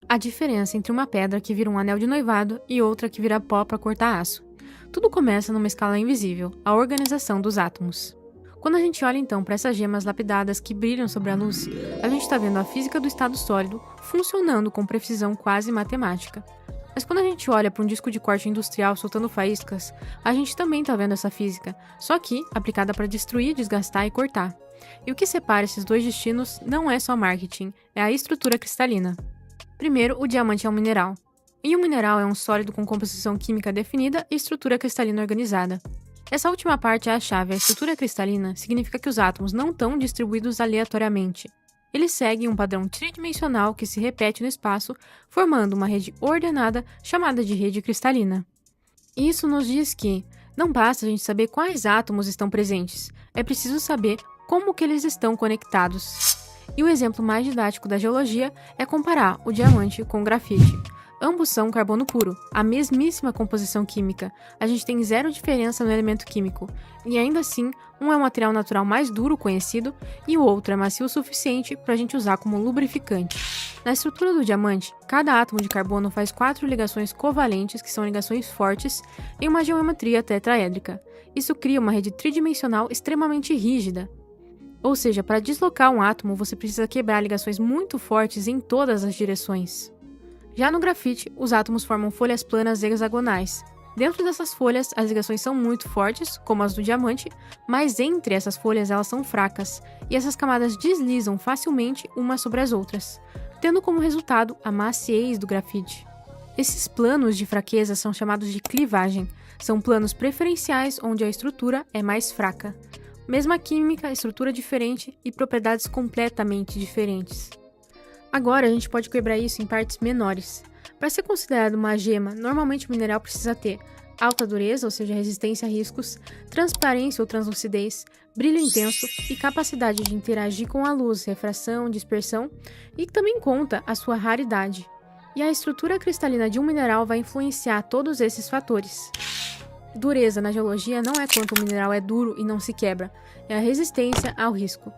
A diferença entre uma pedra que vira um anel de noivado e outra que vira pó para cortar aço. Tudo começa numa escala invisível, a organização dos átomos. Quando a gente olha então para essas gemas lapidadas que brilham sobre a luz, a gente está vendo a física do estado sólido funcionando com precisão quase matemática. Mas quando a gente olha para um disco de corte industrial soltando faíscas, a gente também está vendo essa física, só que aplicada para destruir, desgastar e cortar. E o que separa esses dois destinos não é só marketing, é a estrutura cristalina. Primeiro, o diamante é um mineral. E um mineral é um sólido com composição química definida e estrutura cristalina organizada. Essa última parte é a chave. A estrutura cristalina significa que os átomos não estão distribuídos aleatoriamente. Eles seguem um padrão tridimensional que se repete no espaço, formando uma rede ordenada chamada de rede cristalina. Isso nos diz que não basta a gente saber quais átomos estão presentes, é preciso saber como que eles estão conectados. E o exemplo mais didático da geologia é comparar o diamante com o grafite. Ambos são carbono puro, a mesmíssima composição química. A gente tem zero diferença no elemento químico. E ainda assim, um é o material natural mais duro conhecido e o outro é macio o suficiente para a gente usar como lubrificante. Na estrutura do diamante, cada átomo de carbono faz 4 ligações covalentes, que são ligações fortes, em uma geometria tetraédrica. Isso cria uma rede tridimensional extremamente rígida. Ou seja, para deslocar um átomo, você precisa quebrar ligações muito fortes em todas as direções. Já no grafite, os átomos formam folhas planas hexagonais. Dentro dessas folhas, as ligações são muito fortes, como as do diamante, mas entre essas folhas elas são fracas, e essas camadas deslizam facilmente umas sobre as outras, tendo como resultado a maciez do grafite. Esses planos de fraqueza são chamados de clivagem. São planos preferenciais onde a estrutura é mais fraca. Mesma química, estrutura diferente e propriedades completamente diferentes. Agora a gente pode quebrar isso em partes menores. Para ser considerado uma gema, normalmente o mineral precisa ter alta dureza, ou seja, resistência a riscos, transparência ou translucidez, brilho intenso e capacidade de interagir com a luz, refração, dispersão, e também conta a sua raridade. E a estrutura cristalina de um mineral vai influenciar todos esses fatores. Dureza na geologia não é quanto o mineral é duro e não se quebra, é a resistência ao risco.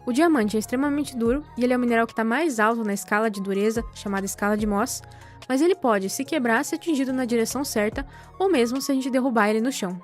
O diamante é extremamente duro e ele é o mineral que está mais alto na escala de dureza, chamada escala de Mohs, mas ele pode se quebrar se atingido na direção certa ou mesmo se a gente derrubar ele no chão.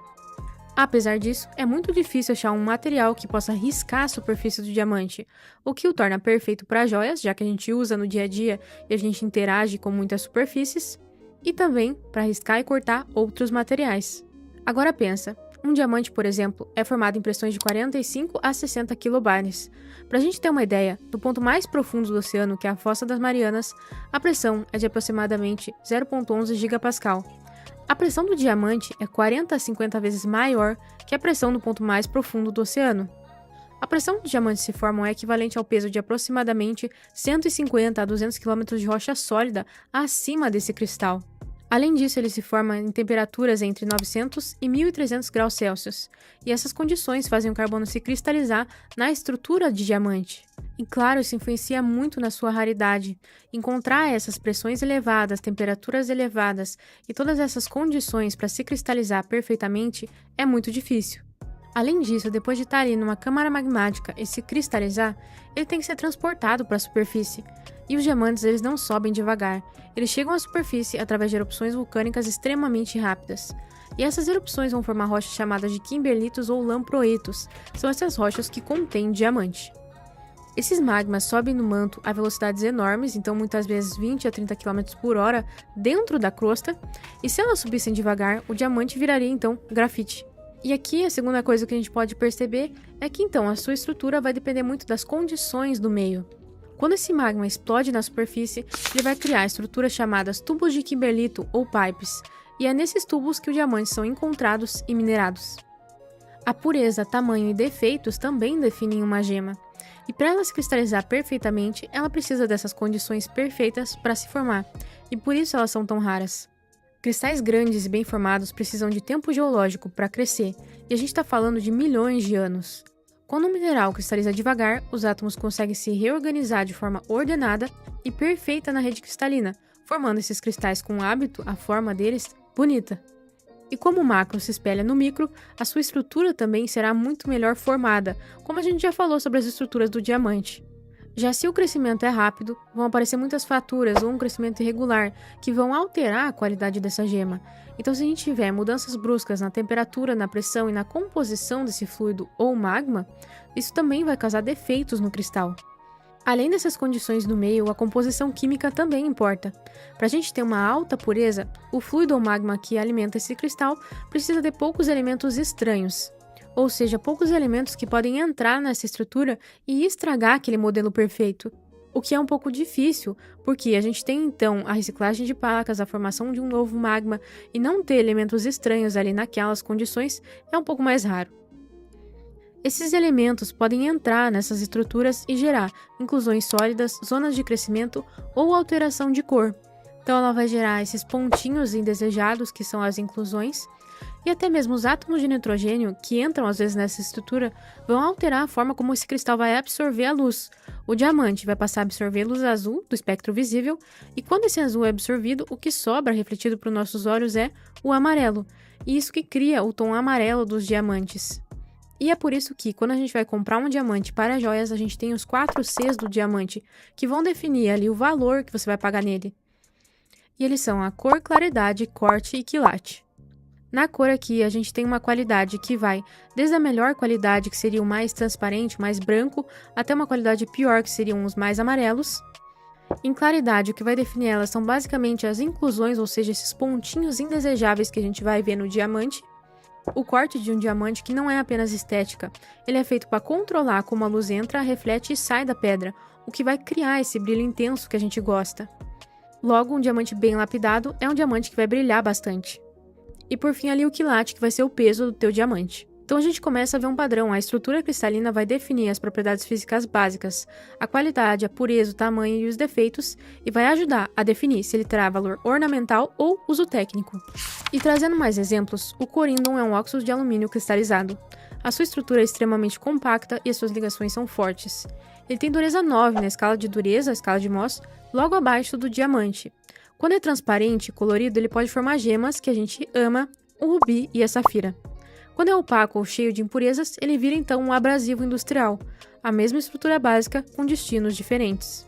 Apesar disso, é muito difícil achar um material que possa riscar a superfície do diamante, o que o torna perfeito para joias, já que a gente usa no dia a dia e a gente interage com muitas superfícies, e também para riscar e cortar outros materiais. Agora pensa, um diamante, por exemplo, é formado em pressões de 45 a 60 kBares. Para a gente ter uma ideia, do ponto mais profundo do oceano, que é a Fossa das Marianas, a pressão é de aproximadamente 0,11 GPa. A pressão do diamante é 40 a 50 vezes maior que a pressão no ponto mais profundo do oceano. A pressão dos diamantes se formam é equivalente ao peso de aproximadamente 150 a 200 km de rocha sólida acima desse cristal. Além disso, ele se forma em temperaturas entre 900 e 1300 graus Celsius, e essas condições fazem o carbono se cristalizar na estrutura de diamante. E claro, isso influencia muito na sua raridade. Encontrar essas pressões elevadas, temperaturas elevadas e todas essas condições para se cristalizar perfeitamente é muito difícil. Além disso, depois de estar ali numa câmara magmática e se cristalizar, ele tem que ser transportado para a superfície. E os diamantes eles não sobem devagar, eles chegam à superfície através de erupções vulcânicas extremamente rápidas. E essas erupções vão formar rochas chamadas de kimberlitos ou lamproitos, são essas rochas que contêm diamante. Esses magmas sobem no manto a velocidades enormes, então muitas vezes 20 a 30 km por hora dentro da crosta, e se elas subissem devagar, o diamante viraria então grafite. E aqui a segunda coisa que a gente pode perceber é que então a sua estrutura vai depender muito das condições do meio. Quando esse magma explode na superfície, ele vai criar estruturas chamadas tubos de kimberlito ou pipes, e é nesses tubos que os diamantes são encontrados e minerados. A pureza, tamanho e defeitos também definem uma gema, e para ela se cristalizar perfeitamente, ela precisa dessas condições perfeitas para se formar, e por isso elas são tão raras. Cristais grandes e bem formados precisam de tempo geológico para crescer, e a gente está falando de milhões de anos. Quando um mineral cristaliza devagar, os átomos conseguem se reorganizar de forma ordenada e perfeita na rede cristalina, formando esses cristais com o hábito, a forma deles, bonita. E como o macro se espelha no micro, a sua estrutura também será muito melhor formada, como a gente já falou sobre as estruturas do diamante. Já se o crescimento é rápido, vão aparecer muitas fraturas ou um crescimento irregular que vão alterar a qualidade dessa gema. Então, se a gente tiver mudanças bruscas na temperatura, na pressão e na composição desse fluido ou magma, isso também vai causar defeitos no cristal. Além dessas condições no meio, a composição química também importa. Para a gente ter uma alta pureza, o fluido ou magma que alimenta esse cristal precisa de poucos elementos estranhos. Ou seja, poucos elementos que podem entrar nessa estrutura e estragar aquele modelo perfeito. O que é um pouco difícil, porque a gente tem então a reciclagem de placas, a formação de um novo magma, e não ter elementos estranhos ali naquelas condições é um pouco mais raro. Esses elementos podem entrar nessas estruturas e gerar inclusões sólidas, zonas de crescimento ou alteração de cor. Então ela vai gerar esses pontinhos indesejados, que são as inclusões, e até mesmo os átomos de nitrogênio, que entram às vezes nessa estrutura, vão alterar a forma como esse cristal vai absorver a luz. O diamante vai passar a absorver luz azul do espectro visível, e quando esse azul é absorvido, o que sobra refletido para os nossos olhos é o amarelo, e isso que cria o tom amarelo dos diamantes. E é por isso que, quando a gente vai comprar um diamante para joias, a gente tem os 4 Cs do diamante, que vão definir ali o valor que você vai pagar nele. E eles são a cor, claridade, corte e quilate. Na cor aqui, a gente tem uma qualidade que vai desde a melhor qualidade, que seria o mais transparente, o mais branco, até uma qualidade pior, que seriam os mais amarelos. Em claridade, o que vai definir elas são basicamente as inclusões, ou seja, esses pontinhos indesejáveis que a gente vai ver no diamante. O corte de um diamante, que não é apenas estética, ele é feito para controlar como a luz entra, reflete e sai da pedra, o que vai criar esse brilho intenso que a gente gosta. Logo, um diamante bem lapidado é um diamante que vai brilhar bastante. E por fim ali o quilate, que vai ser o peso do teu diamante. Então a gente começa a ver um padrão, a estrutura cristalina vai definir as propriedades físicas básicas, a qualidade, a pureza, o tamanho e os defeitos, e vai ajudar a definir se ele terá valor ornamental ou uso técnico. E trazendo mais exemplos, o corindon é um óxido de alumínio cristalizado. A sua estrutura é extremamente compacta e as suas ligações são fortes. Ele tem dureza 9 na escala de dureza, a escala de Mohs, logo abaixo do diamante. Quando é transparente e colorido, ele pode formar gemas que a gente ama, o rubi e a safira. Quando é opaco ou cheio de impurezas, ele vira então um abrasivo industrial, a mesma estrutura básica com destinos diferentes.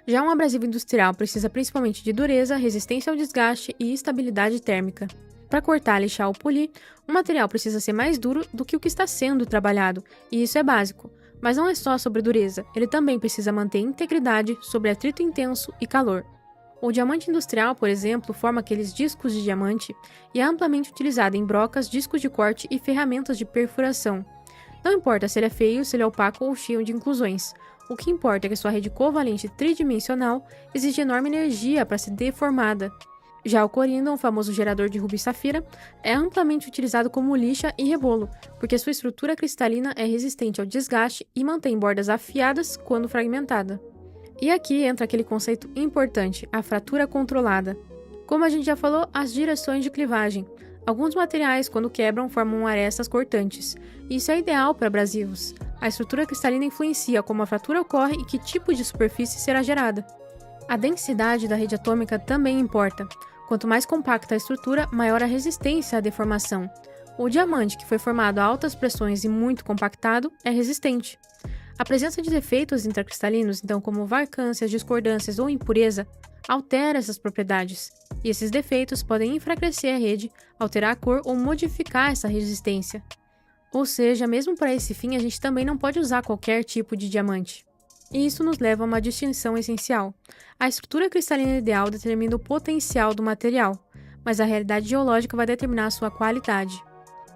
Já um abrasivo industrial precisa principalmente de dureza, resistência ao desgaste e estabilidade térmica. Para cortar, lixar ou polir, o material precisa ser mais duro do que o que está sendo trabalhado, e isso é básico. Mas não é só sobre dureza, ele também precisa manter integridade sobre atrito intenso e calor. O diamante industrial, por exemplo, forma aqueles discos de diamante e é amplamente utilizado em brocas, discos de corte e ferramentas de perfuração. Não importa se ele é feio, se ele é opaco ou cheio de inclusões. O que importa é que sua rede covalente tridimensional exige enorme energia para ser deformada. Já o corindon, o famoso gerador de rubi e safira, é amplamente utilizado como lixa e rebolo, porque sua estrutura cristalina é resistente ao desgaste e mantém bordas afiadas quando fragmentada. E aqui entra aquele conceito importante, a fratura controlada. Como a gente já falou, as direções de clivagem. Alguns materiais, quando quebram, formam arestas cortantes. Isso é ideal para abrasivos. A estrutura cristalina influencia como a fratura ocorre e que tipo de superfície será gerada. A densidade da rede atômica também importa. Quanto mais compacta a estrutura, maior a resistência à deformação. O diamante, que foi formado a altas pressões e muito compactado, é resistente. A presença de defeitos intracristalinos, então como vacâncias, discordâncias ou impureza, altera essas propriedades, e esses defeitos podem enfraquecer a rede, alterar a cor ou modificar essa resistência. Ou seja, mesmo para esse fim, a gente também não pode usar qualquer tipo de diamante. E isso nos leva a uma distinção essencial. A estrutura cristalina ideal determina o potencial do material, mas a realidade geológica vai determinar a sua qualidade.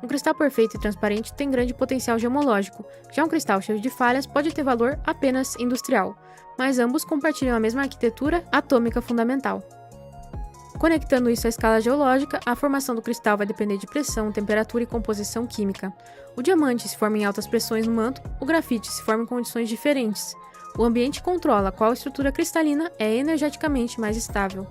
Um cristal perfeito e transparente tem grande potencial geomológico, já um cristal cheio de falhas pode ter valor apenas industrial, mas ambos compartilham a mesma arquitetura atômica fundamental. Conectando isso à escala geológica, a formação do cristal vai depender de pressão, temperatura e composição química. O diamante se forma em altas pressões no manto, o grafite se forma em condições diferentes. O ambiente controla qual estrutura cristalina é energeticamente mais estável.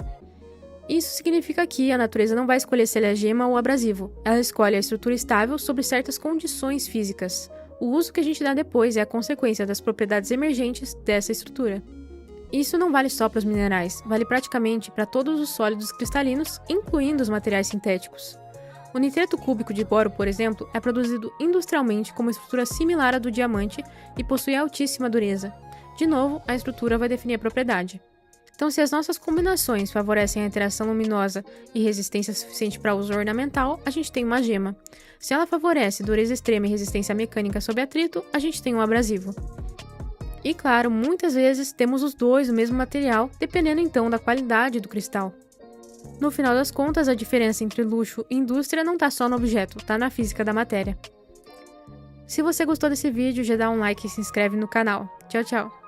Isso significa que a natureza não vai escolher se ele é gema ou abrasivo, ela escolhe a estrutura estável sobre certas condições físicas. O uso que a gente dá depois é a consequência das propriedades emergentes dessa estrutura. Isso não vale só para os minerais, vale praticamente para todos os sólidos cristalinos, incluindo os materiais sintéticos. O nitreto cúbico de boro, por exemplo, é produzido industrialmente como estrutura similar à do diamante e possui altíssima dureza. De novo, a estrutura vai definir a propriedade. Então, se as nossas combinações favorecem a interação luminosa e resistência suficiente para uso ornamental, a gente tem uma gema. Se ela favorece dureza extrema e resistência mecânica sob atrito, a gente tem um abrasivo. E claro, muitas vezes temos os dois no mesmo material, dependendo então da qualidade do cristal. No final das contas, a diferença entre luxo e indústria não está só no objeto, está na física da matéria. Se você gostou desse vídeo, já dá um like e se inscreve no canal. Tchau, tchau!